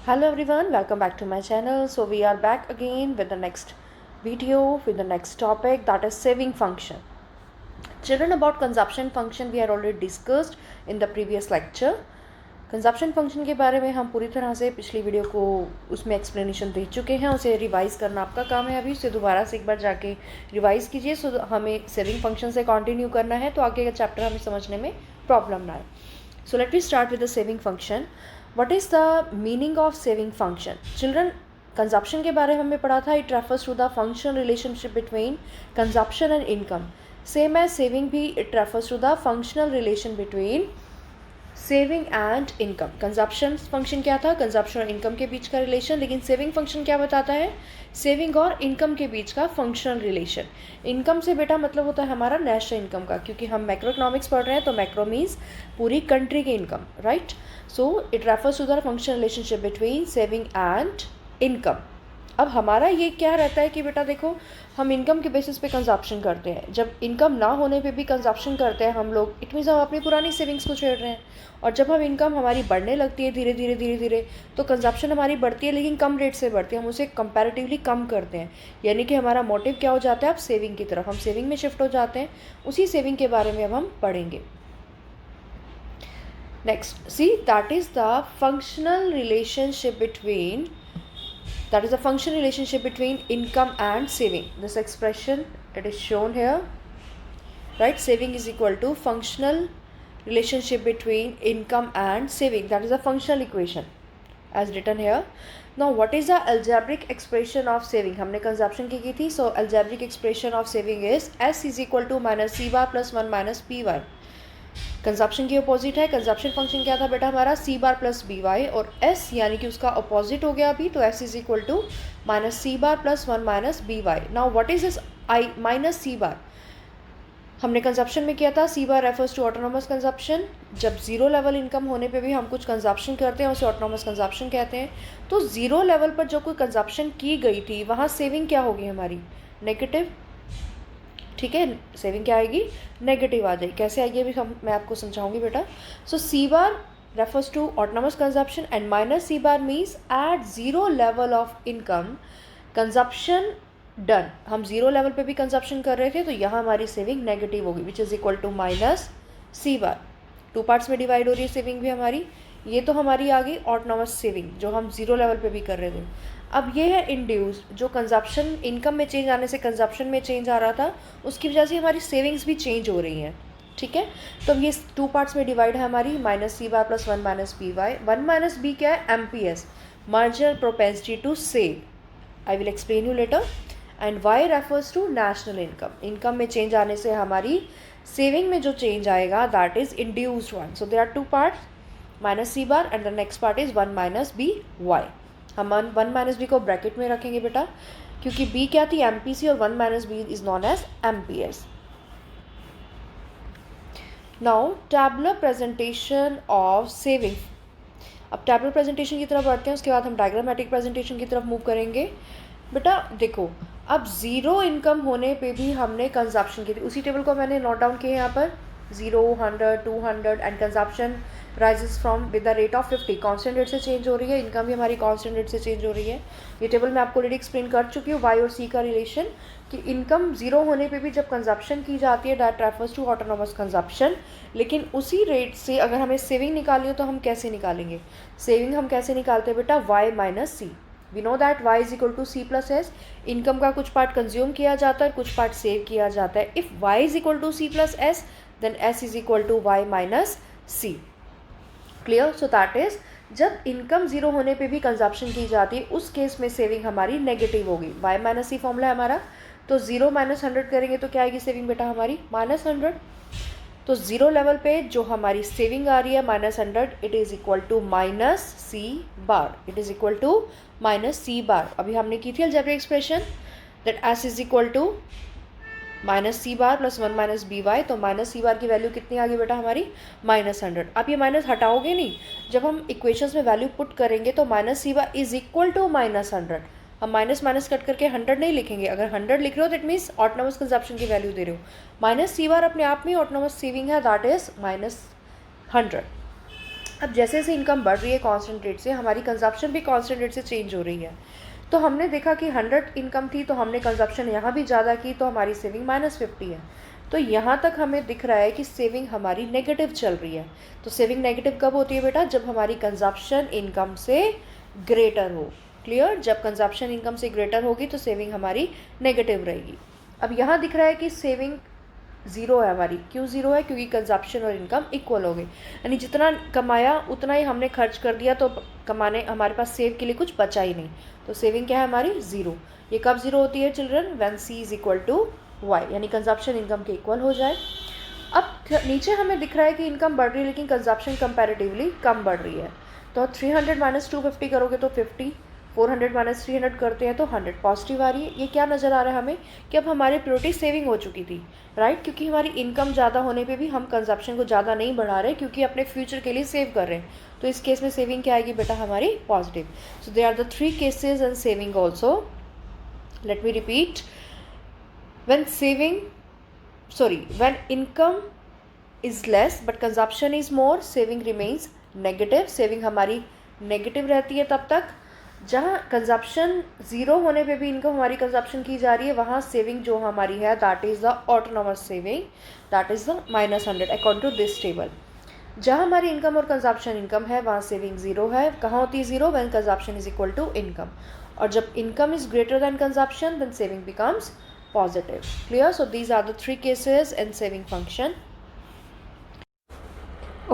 Hello everyone, welcome back to my channel. So we are back again with the next video with the next topic, that is saving function. Children, about consumption function we had already discussed in the previous lecture. Consumption function के बारे में हम पूरी तरह से पिछली video को उसमें एक्सप्लेनेशन दे चुके हैं. उसे रिवाइज़ करना आपका काम है. अभी उसे दोबारा से एक बार जाके रिवाइज़ कीजिए. सो हमें सेविंग फंक्शन से कंटिन्यू करना है तो आगे का चैप्टर हमें समझने में प्रॉब्लम ना आए. So let we start with the saving function. What is the meaning of saving function? Children, consumption के बारे में हमने पढ़ा था. It refers to the functional relationship between consumption and income. Same as saving भी it refers to the functional relation between saving and income. Consumption function क्या था? Consumption और इनकम के बीच का रिलेशन. लेकिन सेविंग फंक्शन क्या बताता है? सेविंग और इनकम के बीच का फंक्शनल रिलेशन. इनकम से बेटा मतलब होता है हमारा नेशनल इनकम का, क्योंकि हम मैक्रो इकोनॉमिक्स पढ़ रहे हैं तो मैक्रो मीन्स पूरी कंट्री की income, right? So it refers to the functional relationship between saving and income. अब हमारा ये क्या रहता है कि बेटा देखो, हम इनकम के बेसिस पे कंजप्शन करते हैं. जब इनकम ना होने पे भी कंजप्शन करते हैं हम लोग, इट मीन्स हम अपनी पुरानी सेविंग्स को छेड़ रहे हैं. और जब हम इनकम हमारी बढ़ने लगती है धीरे धीरे धीरे धीरे, तो कंजप्शन हमारी बढ़ती है लेकिन कम रेट से बढ़ती है. हम उसे कंपैरेटिवली कम करते हैं. यानी कि हमारा मोटिव क्या हो जाता है? अब सेविंग की तरफ. हम सेविंग में शिफ्ट हो जाते हैं. उसी सेविंग के बारे में अब हम पढ़ेंगे. Next, see that is the functional relationship between that is the function relationship between income and saving. This expression, it is shown here, right? Saving is equal to functional relationship between income and saving. That is a functional equation as written here. Now what is the algebraic expression of saving? हमने consumption की थी. So algebraic expression of saving is S is equal to minus C bar plus 1 minus P bar. Consumption की opposite है. Consumption function क्या था बेटा हमारा? C bar plus b y, और एस यानी कि उसका अपोजिट हो गया अभी, तो s is equal to minus C bar plus 1 minus b y. Now what is this I minus C bar? हमने कंजप्शन में किया था c bar refers to autonomous consumption. जब जीरो लेवल इनकम होने पे भी हम कुछ कंजप्शन करते हैं उसे ऑटोनोमस कंजप्शन कहते हैं. तो जीरो लेवल पर जो कोई कंजप्शन की गई थी वहाँ सेविंग क्या होगी हमारी? नेगेटिव. ठीक है, सेविंग क्या आएगी? नेगेटिव आ जाएगी. कैसे आएगी अभी मैं आपको समझाऊंगी बेटा. So c bar refers to autonomous consumption and minus C bar means at zero level of income consumption done. हम जीरो लेवल पे भी कंजप्शन कर रहे थे तो यहाँ हमारी सेविंग नेगेटिव होगी, which is equal to minus C bar. Two parts में डिवाइड हो रही है सेविंग भी हमारी. ये तो हमारी आ गई ऑटोनोमस सेविंग जो हम जीरो लेवल पे भी कर रहे थे. अब ये है इंड्यूस, जो कंजप्शन इनकम में चेंज आने से कंजप्शन में चेंज आ रहा था, उसकी वजह से हमारी सेविंग्स भी चेंज हो रही हैं. ठीक है, तो अब ये टू पार्ट्स में डिवाइड है हमारी. माइनस सी bar plus 1 minus b y. 1 minus b क्या है? M P S, marginal propensity to save. I will explain you later. And y refers to national income. Income में चेंज आने से हमारी saving में जो चेंज आएगा that is induced one. So there are two parts, minus C bar and the next part is 1 minus b y. हम 1 minus B को bracket में रखेंगे बेटा, क्योंकि बी क्या थी? एम पी सी, और 1 minus B is known as M P S. Now tabular presentation of saving. अब टैबुलर प्रेजेंटेशन की तरफ बढ़ते हैं, उसके बाद हम डायग्रामेटिक प्रेजेंटेशन की तरफ मूव करेंगे. बेटा देखो, अब ज़ीरो इनकम होने पे भी हमने कंजप्शन की थी. उसी टेबल को मैंने नोट डाउन किया यहाँ पर. 0, 100, 200 and consumption rises from with the rate of 50. Constant rate से चेंज हो रही है. इनकम भी हमारी कांस्टेंट रेट से चेंज हो रही है. ये टेबल मैं आपको ऑलरेडी एक्सप्लेन कर चुकी हूँ, वाई और सी का रिलेशन, कि इनकम जीरो होने पे भी जब कंजप्शन की जाती है that refers to autonomous consumption. लेकिन उसी रेट से अगर हमें सेविंग निकालनी हो तो हम कैसे निकालेंगे? सेविंग हम कैसे निकालते हैं बेटा? Y minus C. We know that y is equal to C plus S. Income का कुछ पार्ट कंज्यूम किया जाता है, कुछ पार्ट सेव किया जाता है. If y is equal to C plus S then s is equal to Y minus C. Clear? So that is जब इनकम जीरो होने पे भी कंजप्शन की जाती है उस केस में सेविंग हमारी नेगेटिव होगी. y माइनस सी फॉर्मूला है हमारा. तो 0 माइनस 100 करेंगे तो क्या आएगी सेविंग बेटा हमारी? माइनस 100. तो जीरो लेवल पे जो हमारी सेविंग आ रही है minus 100, it is equal to minus C bar. It is equal to minus C bar. अभी हमने की थी algebraic expression that s is equal to minus C bar plus 1 minus b y. तो माइनस सी bar की value कितनी आ गई बेटा हमारी? माइनस 100. आप ये माइनस हटाओगे नहीं. जब हम इक्वेशंस में वैल्यू पुट करेंगे तो minus C bar is equal to minus 100. हम माइनस माइनस कट करके 100 नहीं लिखेंगे. अगर 100 लिख रहे हो दैट मीन्स ऑटोनोमस कंजप्शन की वैल्यू दे रहे हो. माइनस सी बार अपने आप में ऑटोनोमस सेविंग है, दैट इज माइनस 100. अब जैसे जैसे इनकम बढ़ रही है कांस्टेंट रेट से, हमारी कंजप्शन भी कांस्टेंट रेट से चेंज हो रही है। तो हमने देखा कि 100 इनकम थी तो हमने कंजप्शन यहाँ भी ज़्यादा की तो हमारी सेविंग -50 है। तो यहाँ तक हमें दिख रहा है कि सेविंग हमारी नेगेटिव चल रही है। तो सेविंग नेगेटिव कब होती है बेटा? जब हमारी कंजप्शन इनकम से ग्रेटर हो। क्लियर? जब कंजप्शन इनकम से ग्रेटर होगी तो सेविंग हमारी नेगेटिव रहेगी। अब यहाँ दिख रहा है कि सेविंग ज़ीरो है हमारी। क्यों ज़ीरो है? क्योंकि कंजप्शन और इनकम इक्वल हो गई, यानी जितना कमाया उतना ही हमने खर्च कर दिया, तो कमाने हमारे पास सेव के लिए कुछ बचा ही नहीं। तो सेविंग क्या है हमारी? ज़ीरो। ये कब ज़ीरो होती है children? When C is equal to Y, यानी कंजप्शन इनकम के इक्वल हो जाए। अब नीचे हमें दिख रहा है कि इनकम बढ़ रही है लेकिन कंजप्शन कंपैरेटिवली कम बढ़ रही है। तो 300 माइनस 250 करोगे तो 50, 400 माइनस 300 करते हैं तो 100 पॉजिटिव आ रही है। ये क्या नज़र आ रहा है हमें? कि अब हमारी प्रायोरिटी सेविंग हो चुकी थी, राइट? क्योंकि हमारी इनकम ज़्यादा होने पे भी हम कंजप्शन को ज़्यादा नहीं बढ़ा रहे क्योंकि अपने फ्यूचर के लिए सेव कर रहे हैं। तो इस केस में सेविंग क्या आएगी बेटा हमारी? Positive. So they are the 3 cases in saving also. Let me repeat. when income is less but consumption is more, saving remains negative। saving हमारी नेगेटिव रहती है तब तक। जहाँ कंजप्शन ज़ीरो होने पे भी इनकम हमारी कंजप्शन की जा रही है, वहाँ सेविंग जो हमारी है that is the autonomous saving, that is the -100 according to this table. जहाँ हमारी इनकम और कंजप्शन इनकम है वहाँ सेविंग ज़ीरो है। कहाँ होती है zero? When consumption is equal to income. और जब income is greater than consumption then saving becomes positive। Clear? So these are the 3 cases in saving function.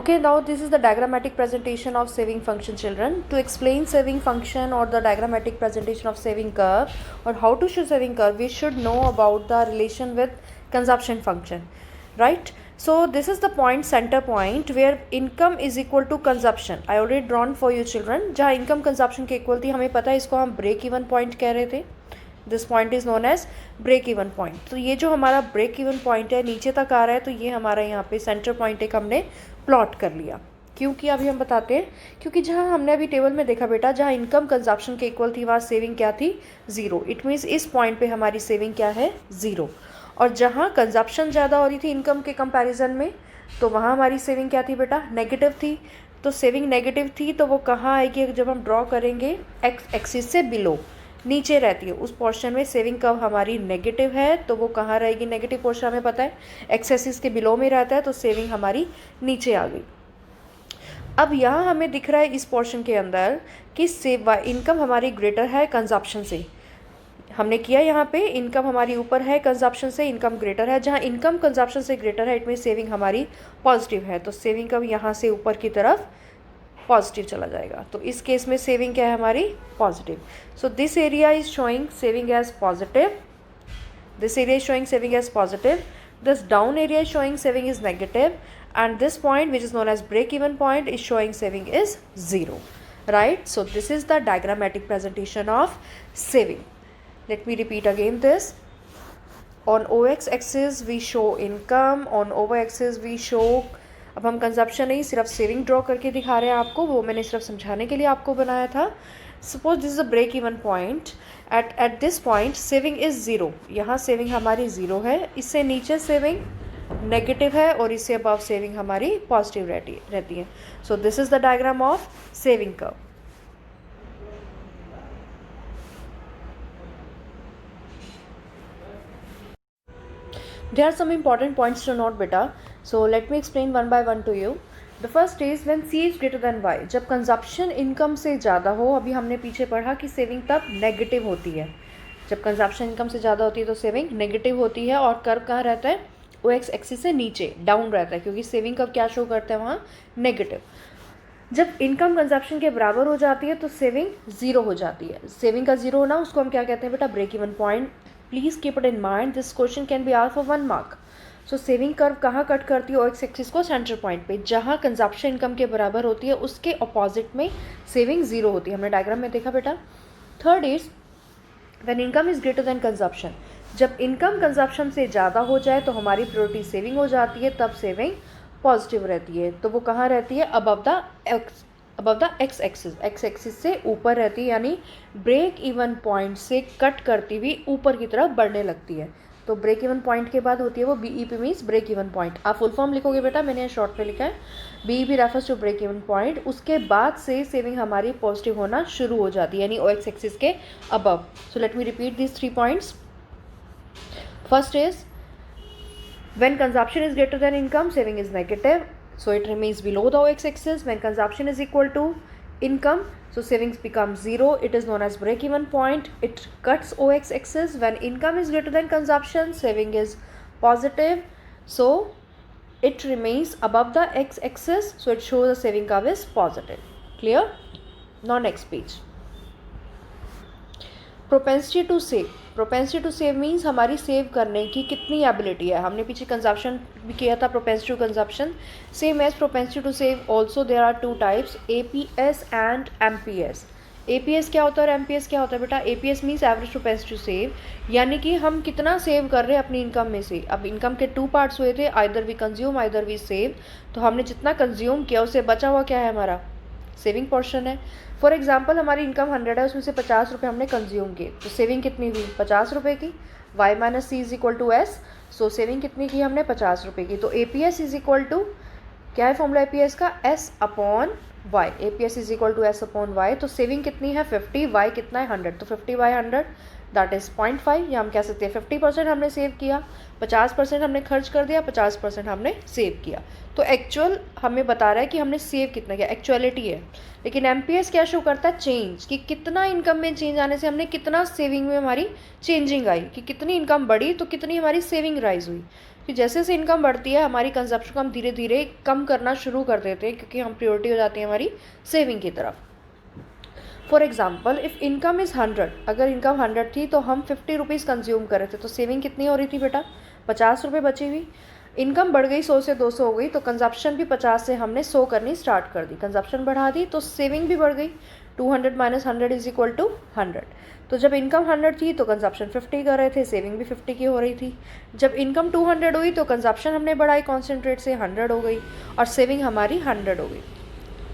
Okay, now this is the diagrammatic presentation of saving function children. To explain saving function or the diagrammatic presentation of saving curve or how to show saving curve, we should know about the relation with consumption function, right? So this is the point, center point where income is equal to consumption. I already drawn for you children। जहाँ income consumption के equal थी, हमें पता है इसको हम break even point कह रहे थे। This point is known as break even point. तो ये जो हमारा ब्रेक इवन पॉइंट है नीचे तक आ रहा है, तो ये हमारा यहाँ पे सेंटर पॉइंट एक हमने प्लॉट कर लिया। क्यों किया अभी हम बताते हैं। क्योंकि जहाँ हमने अभी टेबल में देखा बेटा, जहाँ इनकम कंजप्शन के इक्वल थी वहाँ सेविंग क्या थी? ज़ीरो। इट मीन्स इस पॉइंट पे हमारी सेविंग क्या है? ज़ीरो। और जहाँ कंजप्शन ज़्यादा हो रही थी इनकम के कंपैरिजन में, तो वहाँ हमारी सेविंग क्या थी बेटा? नेगेटिव थी। तो सेविंग नेगेटिव थी तो वो कहाँ आएगी? जब हम ड्रॉ करेंगे एक्स एक्सिस से बिलो, नीचे रहती है उस पोर्शन में सेविंग कब हमारी नेगेटिव है, तो वो कहाँ रहेगी? नेगेटिव पोर्शन हमें पता है एक्स एक्सिस के बिलो में रहता है, तो सेविंग हमारी नीचे आ गई। अब यहाँ हमें दिख रहा है इस पोर्शन के अंदर कि इनकम हमारी ग्रेटर है कंजप्शन से। हमने किया यहाँ पे इनकम हमारी ऊपर है कंजप्शन से, इनकम ग्रेटर है। जहाँ इनकम कंजप्शन से ग्रेटर है इट मीन सेविंग हमारी पॉजिटिव है, तो सेविंग कब यहाँ से ऊपर की तरफ पॉजिटिव चला जाएगा। तो इस केस में सेविंग क्या है हमारी? Positive. So this area is showing saving as positive, this area is showing saving as positive, this down area is showing saving is negative, and this point which is known as break even point is showing saving is 0, right? So this is the diagrammatic presentation of saving. Let me repeat again this. On OX axis we show income, on OY axis we show, अब हम consumption नहीं सिर्फ saving draw करके दिखा रहे हैं आपको, वो मैंने सिर्फ समझाने के लिए आपको बनाया था। Suppose this is a break even point, at this point saving is zero. यहाँ सेविंग हमारी ज़ीरो है, इससे नीचे सेविंग नेगेटिव है और इससे अबव सेविंग हमारी पॉजिटिव रहती है। So this is the diagram of saving curve. There are some important points to note beta, so let me explain one by one to you. The first is when C is greater than Y, जब consumption income से ज़्यादा हो। अभी हमने पीछे पढ़ा कि saving तब नेगेटिव होती है, जब कंजप्शन इनकम से ज़्यादा होती है तो सेविंग नेगेटिव होती है। और कर्व कहाँ रहता है? ओ एक्स एक्सिस से नीचे डाउन रहता है, क्योंकि सेविंग कब क्या शो करता है वहाँ? नेगेटिव। जब इनकम कंजप्शन के बराबर हो जाती है तो सेविंग ज़ीरो हो जाती है। सेविंग का ज़ीरो होना उसको हम क्या कहते हैं बेटा? Break even point. Please keep it in mind, this question can be asked for 1 mark. So saving curve कहाँ कट करती है? ओ एक्स एक्सिस को सेंटर पॉइंट पे, जहाँ कंजप्शन इनकम के बराबर होती है उसके अपोजिट में सेविंग ज़ीरो होती है। हमने डायग्राम में देखा बेटा। Third is when income is greater than consumption, जब इनकम कंजप्शन से ज़्यादा हो जाए तो हमारी प्रायोरिटी सेविंग हो जाती है, तब सेविंग पॉजिटिव रहती है। तो वो कहाँ रहती है? अबव द एक्स एक्सिस से ऊपर रहती है, यानी ब्रेक इवन पॉइंट से कट करती हुई ऊपर की तरफ बढ़ने लगती है। तो ब्रेक इवन पॉइंट के बाद होती है वो BEP means break even point. आप फुल फॉर्म लिखोगे बेटा, मैंने शॉर्ट में लिखा है BEP refers to break even point. उसके बाद से सेविंग हमारी पॉजिटिव होना शुरू हो जाती है, यानी OX एक्सिस के above. So let me repeat this 3 points. First is when consumption is greater than income, saving is negative, so it remains below the OX axis. When consumption is equal to income, so savings becomes zero. It is known as break even point. It cuts OX axis. When income is greater than consumption, saving is positive, so it remains above the X axis, so it shows the saving curve is positive. Clear? Now next page. Propensity to save. Propensity to save means हमारी save करने की कितनी ability है। हमने पीछे consumption भी किया था, propensity to consumption. Same as propensity to save also there are 2 types, APS and MPS। APS क्या होता है और MPS क्या होता है बेटा? APS means average propensity to save, यानी कि हम कितना सेव कर रहे हैं अपनी इनकम में से। अब इनकम के 2 पार्ट्स हुए थे, either we consume either we save. तो हमने जितना कंज्यूम किया उससे बचा हुआ क्या है हमारा? सेविंग पोर्शन है। फॉर एग्जाम्पल हमारी इनकम 100 है, उसमें से 50 रुपये हमने कंज्यूम किए, तो सेविंग कितनी हुई? 50 रुपये की। Y minus C is equal to S, so saving कितनी की हमने? 50 रुपये की। तो APS इज इक्वल टू, क्या है फॉर्मूला APS का? S upon Y। APS is equal to S upon Y। तो सेविंग कितनी है? 50, Y कितना है? 100, तो 50/100 दैट इज़ 0.5, या हम कह सकते हैं 50% हमने सेव किया, 50% हमने खर्च कर दिया, 50% हमने सेव किया। तो एक्चुअल हमें बता रहा है कि हमने सेव कितना किया, एक्चुअलिटी है। लेकिन MPS क्या शो करता है? चेंज, कि कितना इनकम में चेंज आने से हमने कितना सेविंग में हमारी चेंजिंग आई, कि कितनी इनकम बढ़ी तो कितनी हमारी सेविंग राइज हुई। कि जैसे जैसे इनकम बढ़ती है हमारी कंजप्शन को हम धीरे धीरे कम करना शुरू कर देते हैं, क्योंकि हम प्रायोरिटी हो जाती है हमारी सेविंग की तरफ। For example if income is 100, अगर इनकम 100 थी तो हम 50 रुपीज़ कंज्यूम कर रहे थे, तो सेविंग कितनी हो रही थी बेटा? 50 रुपये बची हुई। इनकम बढ़ गई 100 से 200 हो गई, तो कंजप्शन भी 50 से हमने 100 करनी स्टार्ट कर दी, कंजप्शन बढ़ा दी, तो सेविंग भी बढ़ गई। 200 माइनस 100 इज इक्वल टू 100। तो जब इनकम 100 थी तो कंजप्शन 50 कर रहे थे, सेविंग भी 50 की हो रही थी। जब इनकम 200 हुई तो कंजप्शन हमने बढ़ाई कॉन्सेंट्रेट से, 100 हो गई, और सेविंग हमारी 100 हो गई।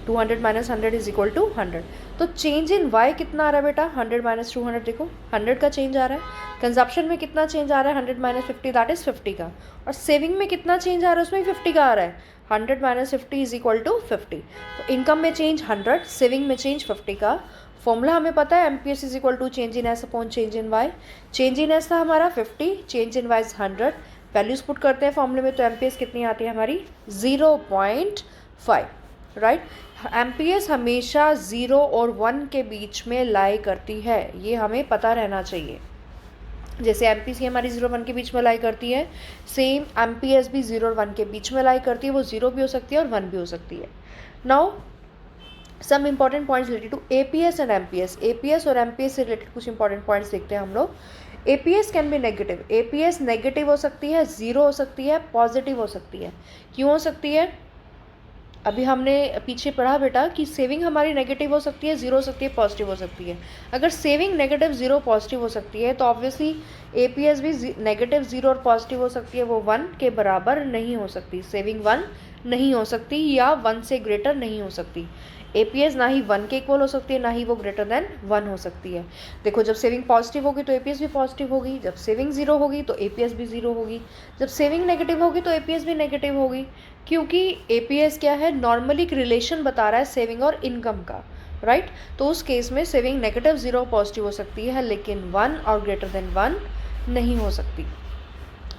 200 माइनस 100 इज इक्वल टू 100। तो चेंज इन Y कितना आ रहा है बेटा? 100 माइनस 200, देखो 100 का चेंज आ रहा है। कंजप्शन में कितना चेंज आ रहा है? 100 माइनस 50 दैट इज़ 50 का। और सेविंग में कितना चेंज आ रहा है? उसमें 50 का आ रहा है। 100 माइनस 50 इज इक्वल टू 50। तो इनकम में चेंज 100, सेविंग में चेंज 50 का। फॉर्मूला हमें पता है MPS is equal to change in S upon change in Y। Change in S था हमारा 50, change in Y is 100। Values put करते हैं फॉर्मूले में, तो MPS कितनी आती है हमारी? 0.5, राइट। MPS हमेशा 0 और 1 के बीच में लाई करती है, ये हमें पता रहना चाहिए। जैसे MPC हमारी 0 और 1 के बीच में लाई करती है, सेम MPS भी 0 और 1 के बीच में लाई करती है। वो 0 भी हो सकती है और 1 भी हो सकती है। Now some important points related to APS and MPS। APS और MPS से रिलेटेड कुछ इंपॉर्टेंट पॉइंट्स देखते हैं हम लोग। APS can be negative. APS negative हो सकती है, 0 हो सकती है, पॉजिटिव हो सकती है। क्यों हो सकती है? अभी हमने पीछे पढ़ा बेटा कि सेविंग हमारी नेगेटिव हो सकती है, 0 हो सकती है, पॉजिटिव हो सकती है। अगर सेविंग नेगेटिव 0 पॉजिटिव हो सकती है तो ऑब्वियसली APS भी नेगेटिव 0 और पॉजिटिव हो सकती है, वो 1 के बराबर नहीं हो सकती। सेविंग 1 नहीं हो सकती या 1 से ग्रेटर नहीं हो सकती। APS ना ही 1 के इक्वल हो सकती है, ना ही वो ग्रेटर देन 1 हो सकती है। देखो जब सेविंग पॉजिटिव होगी तो APS भी पॉजिटिव होगी, जब सेविंग 0 होगी तो APS भी 0 होगी, जब सेविंग नेगेटिव होगी तो APS भी नेगेटिव होगी। क्योंकि APS क्या है? नॉर्मली एक रिलेशन बता रहा है सेविंग और इनकम का, राइट। तो उस केस में सेविंग नेगेटिव 0 पॉजिटिव हो सकती है, लेकिन 1 और ग्रेटर देन 1 नहीं हो सकती।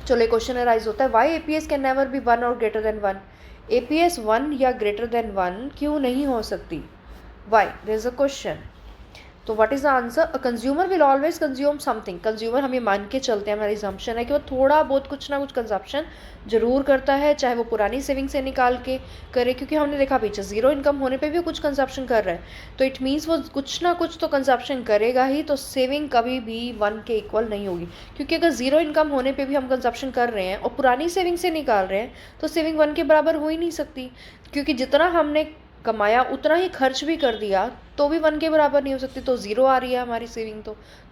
चलो क्वेश्चन अराइज होता है, why APS can never be 1 और ग्रेटर देन 1। APS 1 या ग्रेटर देन 1 क्यों नहीं हो सकती? Why? There is a question. तो what is the answer? A consumer will always consume something. Consumer हम ये मान के चलते हैं, हमारी assumption है कि वो थोड़ा बहुत कुछ ना कुछ कंजप्शन जरूर करता है, चाहे वो पुरानी सेविंग से निकाल के करे, क्योंकि हमने देखा पीछे 0 इनकम होने पे भी कुछ कंजप्शन कर रहा है, तो इट मीन्स वो कुछ ना कुछ तो कंजप्शन करेगा ही। तो सेविंग कभी भी 1 के इक्वल नहीं होगी, क्योंकि अगर 0 इनकम होने पे भी हम कंजप्शन कर रहे हैं और पुरानी सेविंग से निकाल रहे हैं तो सेविंग 1 के बराबर हो ही नहीं सकती, क्योंकि जितना हमने कमाया उतना ही खर्च भी कर दिया तो भी 1 के बराबर नहीं हो सकती। तो 0 आ रही है हमारी सेविंग,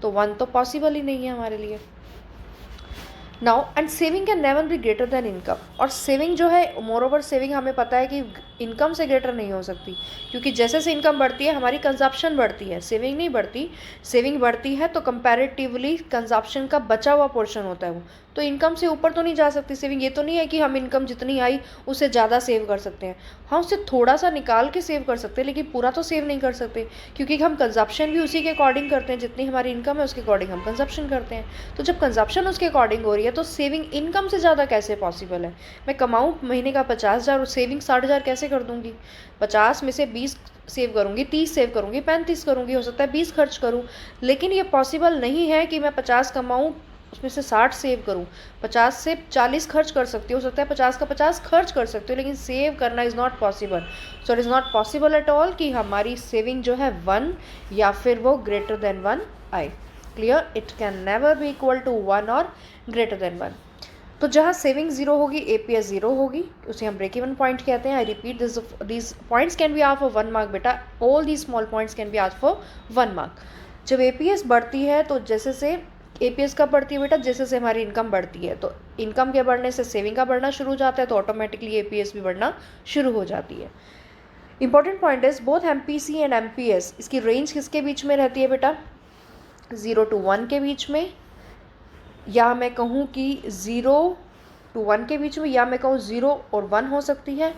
तो 1 तो पॉसिबल ही नहीं है हमारे लिए। Now and saving can never be greater than income, और सेविंग जो है, मोर ओवर सेविंग हमें पता है कि इनकम से ग्रेटर नहीं हो सकती, क्योंकि जैसे से इनकम बढ़ती है हमारी कंजप्शन बढ़ती है, सेविंग नहीं बढ़ती। सेविंग बढ़ती है तो कंपैरेटिवली कंजप्शन का बचा हुआ पोर्शन होता है वो, तो इनकम से ऊपर तो नहीं जा सकती सेविंग। ये तो नहीं है कि हम इनकम जितनी आई उससे ज़्यादा सेव कर सकते हैं, हम उससे थोड़ा सा निकाल के सेव कर सकते हैं, लेकिन पूरा तो सेव नहीं कर सकते, क्योंकि हम कंजप्शन भी उसी के अकॉर्डिंग करते हैं, जितनी हमारी इनकम है उसके अकॉर्डिंग हम कंजप्शन करते हैं। तो जब कंजप्शन उसके अकॉर्डिंग हो रही है तो सेविंग इनकम से ज़्यादा कैसे पॉसिबल है? मैं कमाऊँ महीने का 50,000 और सेविंग 60,000 कैसे कर दूँगी? 50 में से 20 सेव करूँगी, 30 सेव करूँगी, 35 करूँगी, हो सकता है 20 खर्च करूँ, लेकिन ये पॉसिबल नहीं है कि मैं 50 कमाऊँ उसमें से 60 सेव करूँ। 50 से 40 खर्च कर सकती हो सकता है 50 का 50 खर्च कर सकते हो, लेकिन सेव करना is not possible. So it is not possible at all कि हमारी सेविंग जो है 1 या फिर वो ग्रेटर देन 1 आए। Clear? It can never be equal to 1 और ग्रेटर देन 1। तो जहाँ सेविंग जीरो होगी एपीएस जीरो होगी, उसे हम ब्रेक इवन पॉइंट कहते हैं। I repeat, this points can be asked for 1 mark बेटा, all these small points can be asked for 1 mark. जब एपीएस बढ़ती है तो जैसे से एपीएस कब बढ़ती है बेटा? जैसे से हमारी इनकम बढ़ती है, तो इनकम के बढ़ने से सेविंग का बढ़ना शुरू हो जाता है, तो ऑटोमेटिकली एपीएस भी बढ़ना शुरू हो जाती है। Important point is both MPC and MPS, इसकी रेंज किसके बीच में रहती है बेटा? 0 to 1 के बीच में, या मैं कहूँ कि 0 to 1 के बीच में, या मैं कहूँ 0 और 1 हो सकती है।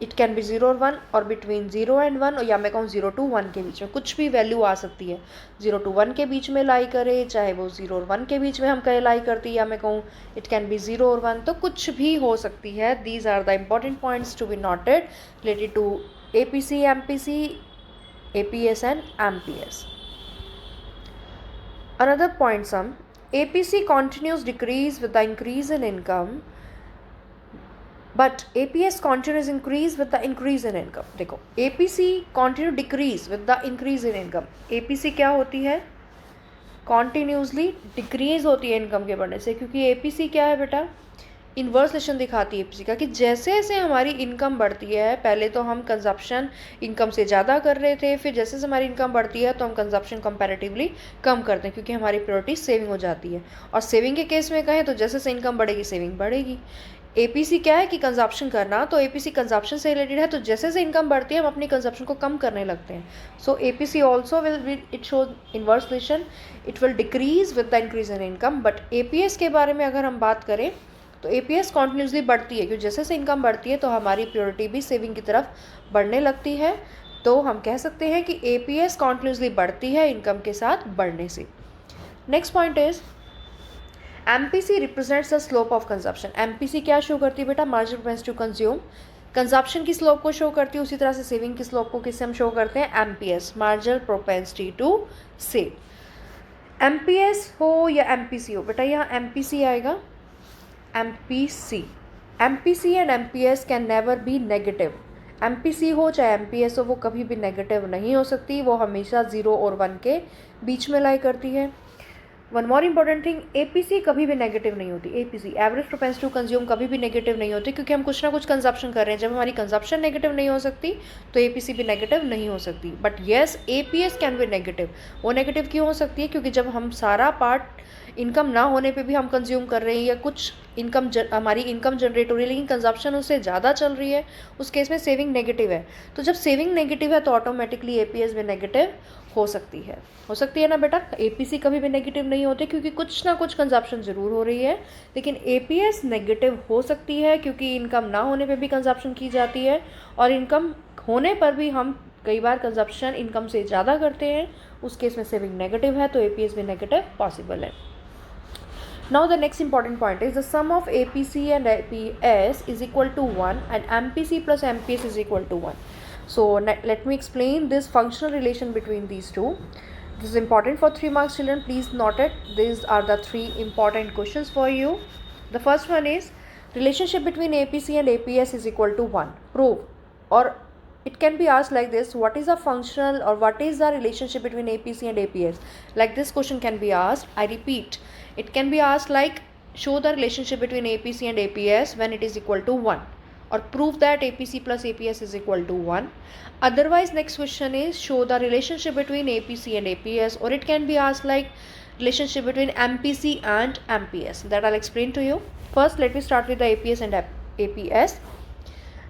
इट कैन बी 0 और 1 और बिटवीन 0 एंड 1, या मैं कहूँ 0 to 1 के बीच में, कुछ भी वैल्यू आ सकती है। 0 to 1 के बीच में लाई करे, चाहे वो 0 और 1 के बीच में हम कहे लाई करती, या मैं कहूँ इट कैन बी 0 और 1, तो कुछ भी हो सकती है। These are the important points to be noted related to APC, MPC, APS and MPS. Another point sum, APC continues decrease with the increase in income, but APS continues increase with the increase in income। देखो, APC continue decrease with the increase in income। APC क्या होती है? Continuously decrease होती है income के बढ़ने से, क्योंकि APC क्या है बेटा? इन्वर्स रिलेशन दिखाती है एपीसी का, कि जैसे जैसे हमारी इनकम बढ़ती है, पहले तो हम कंजप्शन इनकम से ज़्यादा कर रहे थे, फिर जैसे जैसे हमारी इनकम बढ़ती है तो हम कंजप्शन कंपैरेटिवली कम करते हैं, क्योंकि हमारी प्रायोरिटी सेविंग हो जाती है। और सेविंग के केस में कहें तो जैसे जैसे इनकम बढ़ेगी सेविंग बढ़ेगी। एपीसी क्या है कि कंजप्शन करना, तो एपीसी कंजप्शन से रिलेटेड है, तो जैसे जैसे इनकम बढ़ती है हम अपनी कंजप्शन को कम करने लगते हैं। So APC also will it show inverse relation, it will decrease with the increase in income. But APS के बारे में अगर हम बात करें तो एपीएस कॉन्टिन्यूसली बढ़ती है, क्योंकि जैसे जैसे इनकम बढ़ती है तो हमारी प्रायोरिटी भी सेविंग की तरफ बढ़ने लगती है। तो हम कह सकते हैं कि एपीएस कॉन्टिन्यूसली बढ़ती है इनकम के साथ बढ़ने से। Next point is MPC represents the slope of consumption. MPC क्या शो करती है बेटा? Marginal propensity to consume. Consumption की स्लोप को शो करती है, उसी तरह से सेविंग की स्लोप को किससे हम शो करते हैं? MPS, marginal propensity to save. MPS हो या एमपीसी हो बेटा, यहाँ एमपीसी आएगा। MPC and MPS can never B negative. MPC हो चाहे MPS हो, वो कभी भी नेगेटिव नहीं हो सकती, वो हमेशा 0 और 1 के बीच में लाई करती है। One more important thing, APC कभी भी नेगेटिव नहीं होती। APC, average propensity to consume, कभी भी नेगेटिव नहीं होती, क्योंकि हम कुछ ना कुछ कंजप्शन कर रहे हैं। जब हमारी कंजप्शन नेगेटिव नहीं हो सकती तो APC भी नेगेटिव नहीं हो सकती। But yes, APS can be negative. वो नेगेटिव क्यों हो सकती है? क्योंकि जब हम सारा पार्ट इनकम ना होने पे भी हम कंज्यूम कर रहे हैं, या कुछ इनकम हमारी इनकम जनरेट हो रही है लेकिन कंजप्शन उससे ज़्यादा चल रही है, उस केस में सेविंग नेगेटिव है। तो जब सेविंग नेगेटिव है तो ऑटोमेटिकली एपीएस भी नेगेटिव हो सकती है ना बेटा? एपीसी कभी भी नेगेटिव नहीं होते, क्योंकि कुछ ना कुछ कंजप्शन ज़रूर हो रही है, लेकिन एपीएस नेगेटिव हो सकती है क्योंकि इनकम ना होने पे भी कंजप्शन की जाती है, और इनकम होने पर भी हम कई बार कंजप्शन इनकम से ज़्यादा करते हैं, उस केस में सेविंग नेगेटिव है, तो एपीएस भी नेगेटिव पॉसिबल है। Now the next important point is the sum of APC and APS is equal to 1 and MPC plus MPS is equal to 1. So let me explain this functional relation between these two. This is important for 3 marks children, please note it. These are the 3 important questions for you. The first one is relationship between APC and APS is equal to 1. Prove, or it can be asked like this, what is the functional or what is the relationship between APC and APS? Like this question can be asked. I repeat, it can be asked like show the relationship between APC and APS when it is equal to 1, or prove that APC plus APS is equal to 1. Otherwise, next question is show the relationship between APC and APS, or it can be asked like relationship between MPC and MPS that I'll explain to you. First, let me start with the APS and APS.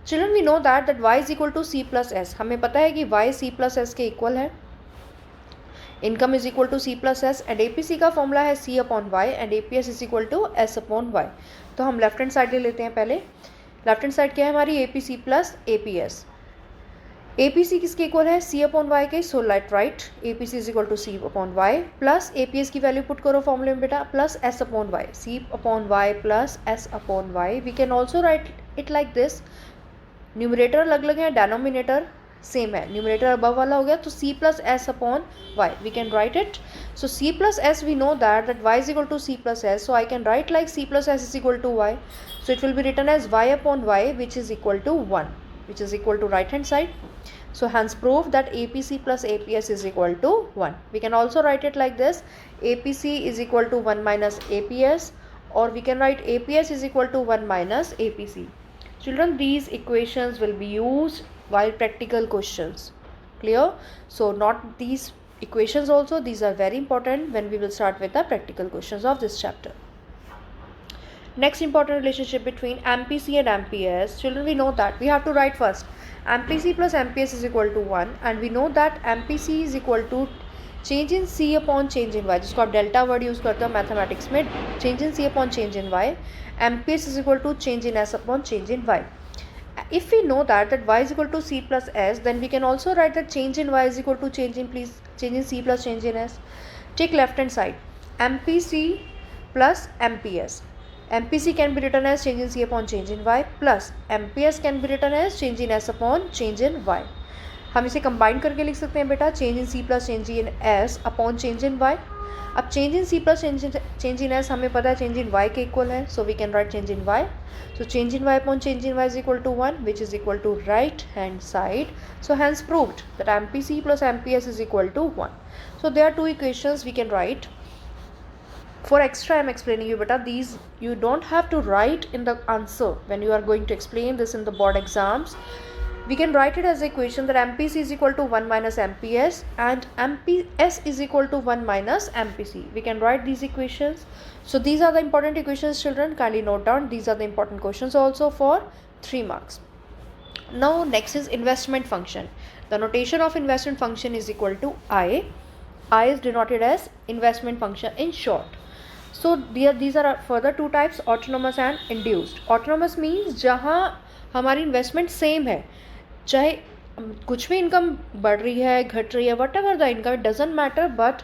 Children, we know that y is equal to C plus S. हमें पता है कि y C plus S के equal है. Income is equal to C plus S and APC का formula है C upon Y and APS is equal to S upon Y. तो हम लेफ्ट हैंड साइड ले लेते हैं. पहले लेफ्ट हैंड साइड क्या है हमारी APC प्लस APS. APC किसके इक्वल है C अपॉन वाई के. So let write APC is equal to C upon Y plus APS की वैल्यू पुट करो फॉर्मूले में बेटा plus S upon Y. C upon Y plus S upon Y. We can also write it like this. Numerator अलग अलग है, denominator same है. Numerator above वाला हो गया तो C plus S upon Y. We can write it. So C plus S we know that y is equal to C plus S. So I can write like C plus S is equal to y. So it will be written as y upon y which is equal to 1 which is equal to right hand side. So hence prove that APC plus APS is equal to 1. We can also write it like this. APC is equal to 1 minus APS, or we can write APS is equal to 1 minus APC. Children, these equations will be used while practical questions. Clear? So not these equations also, these are very important when we will start with the practical questions of this chapter. Next important relationship between MPC and MPS. Children, we know that we have to write first MPC plus MPS is equal to 1 and we know that MPC is equal to change in C upon change in Y, जिसको आप delta word use करते हो mathematics में. change in C upon change in Y. MPS is equal to change in S upon change in Y. If we know that y is equal to C plus S, then we can also write that change in Y is equal to change in C plus change in S. Take left hand side. MPC plus MPS. MPC can be written as change in C upon change in Y plus MPS can be written as change in S upon change in Y. हम इसे combine करके लिख सकते हैं बेटा change in C plus change in S upon change in Y. अब change in C plus change in S हमें पता है change in Y के इक्वल है. So we can write change in Y. So change in Y upon change in Y is equal to 1 which is equal to right hand side. So hence proved that MPC plus MPS is equal to 1. So there are two equations we can write. For extra I am explaining you beta, these you don't have to write in the answer when you are going to explain this in the board exams. We can write it as equation that MPC is equal to 1 minus MPS and MPS is equal to 1 minus MPC. We can write these equations. So these are the important equations, children. Kindly note down. These are the important questions also for 3 marks. Now next is investment function. The notation of investment function is equal to I. I is denoted as investment function in short. So these are further two types, autonomous and induced. Autonomous means जहाँ हमारी investment same है, चाहे कुछ भी income बढ़ रही है घट रही है, what ever the income, it doesn't matter, but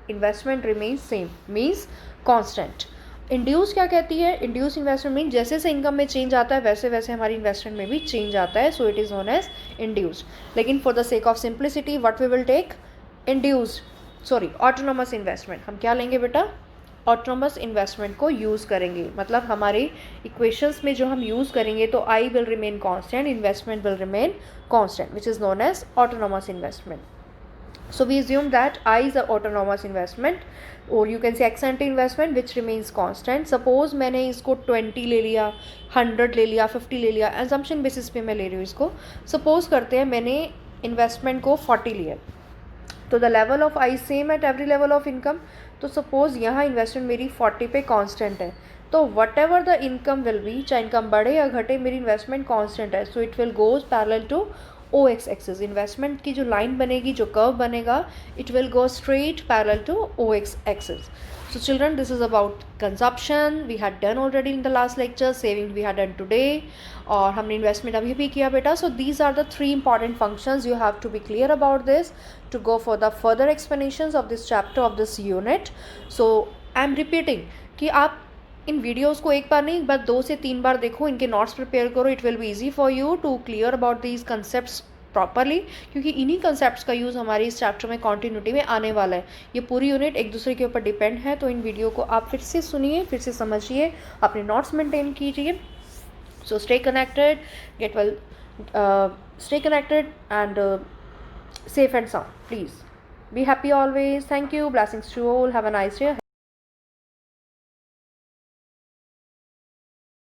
investment remains same, means constant. Induce क्या कहती है? इंड्यूस इन्वेस्टमेंट मीन जैसे जैसे इनकम में चेंज आता है वैसे वैसे हमारी इन्वेस्टमेंट में भी चेंज आता है. So it is known as induced. लेकिन for the sake of simplicity what we will take autonomous investment. हम क्या लेंगे बेटा? ऑटोनोमस इन्वेस्टमेंट को यूज़ करेंगे. मतलब हमारे इक्वेशंस में जो हम यूज़ करेंगे तो I will remain constant, investment will remain constant, which is known as autonomous investment. So we assume that I is a autonomous investment, or you can say ex ante investment which remains constant. Suppose मैंने इसको 20 ले लिया, 100 ले लिया, 50 ले लिया, assumption basis पे मैं ले रही हूँ इसको. Suppose करते हैं मैंने investment को 40 लिया, तो the level of I same at every level of income. तो सपोज यहाँ इन्वेस्टमेंट मेरी 40 पे कांस्टेंट है, तो whatever the income will be, चाहे इनकम बढ़े या घटे, मेरी इन्वेस्टमेंट कांस्टेंट है. So it will goes parallel to O X axis. Investment की जो लाइन बनेगी, जो कर्व बनेगा, it will go straight parallel to O X axis. So children, this is about consumption. We had done already in the last lecture. Saving we had done today. और हमने investment अभी भी किया बेटा. So these are the 3 important functions. You have to be clear about this to go for the further explanations of this chapter of this unit. So I am repeating कि आप इन videos को एक बार नहीं, एक बार 2 से 3 बार देखो, इनके नोट्स प्रिपेयर करो. It will be easy for you to clear about these concepts properly, क्योंकि इन्हीं कंसेप्ट्स का यूज़ हमारी इस चैप्टर में कॉन्टिन्यूटी में आने वाला है. ये पूरी यूनिट एक दूसरे के ऊपर डिपेंड है. तो इन वीडियो को आप फिर से सुनिए, फिर से समझिए, अपने नोट्स मेंटेन कीजिए. So stay connected, get well, stay connected and safe and sound. Please be happy always. Thank you. Blessings to all. Have a nice day.